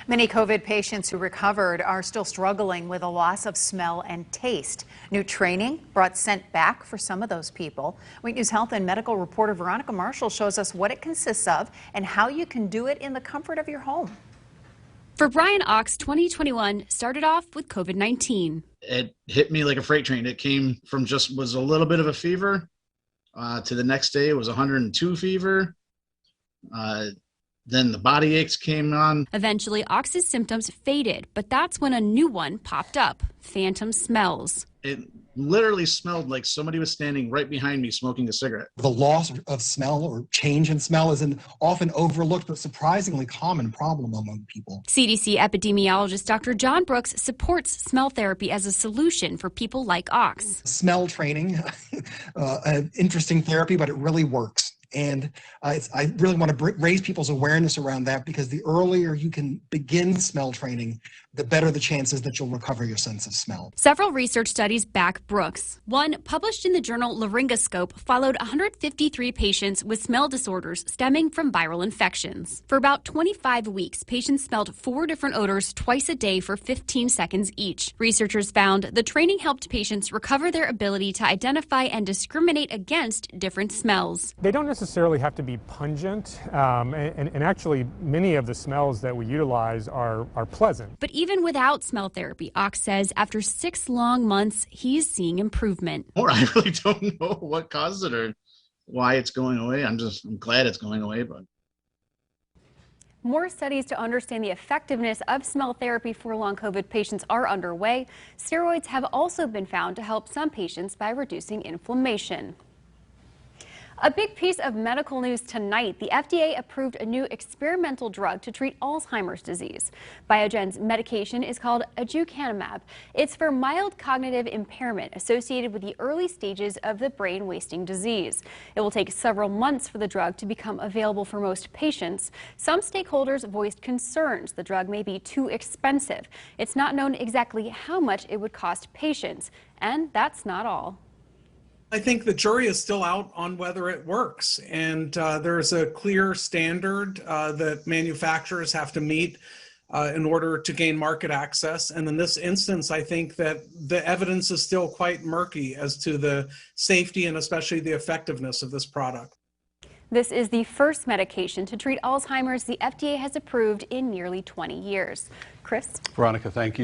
Many COVID patients who recovered are still struggling with a loss of smell and taste. New training brought scent back for some of those people. Week News Health and Medical reporter Veronica Marshall shows us what it consists of and how you can do it in the comfort of your home. For Brian Ox, 2021 started off with COVID-19. It hit me like a freight train. It came from was a little bit of a fever to the next day it was 102 fever. Then the body aches came on. Eventually, Ox's symptoms faded, but that's when a new one popped up: phantom smells. It literally smelled like somebody was standing right behind me smoking a cigarette. The loss of smell or change in smell is an often overlooked but surprisingly common problem among people. CDC epidemiologist Dr. John Brooks supports smell therapy as a solution for people like Ox. Smell training, an interesting therapy, but it really works. And I really want to raise people's awareness around that, because the earlier you can begin smell training, the better the chances that you'll recover your sense of smell. Several research studies back Brooks. One, published in the journal Laryngoscope, followed 153 patients with smell disorders stemming from viral infections. For about 25 weeks, patients smelled 4 different odors twice a day for 15 seconds each. Researchers found the training helped patients recover their ability to identify and discriminate against different smells. They don't necessarily have to be pungent, and actually many of the smells that we utilize are pleasant. But even without smell therapy, Ox says after 6 long months, he's seeing improvement. Or I really don't know what caused it or why it's going away. I'm glad it's going away. But more studies to understand the effectiveness of smell therapy for long COVID patients are underway. Steroids have also been found to help some patients by reducing inflammation. A big piece of medical news tonight: the FDA approved a new experimental drug to treat Alzheimer's disease. Biogen's medication is called aducanumab. It's for mild cognitive impairment associated with the early stages of the brain-wasting disease. It will take several months for the drug to become available for most patients. Some stakeholders voiced concerns the drug may be too expensive. It's not known exactly how much it would cost patients, and that's not all. I think the jury is still out on whether it works, and there's a clear standard that manufacturers have to meet in order to gain market access. And in this instance, I think that the evidence is still quite murky as to the safety and especially the effectiveness of this product. This is the first medication to treat Alzheimer's the FDA has approved in nearly 20 years. Chris? Veronica, thank you.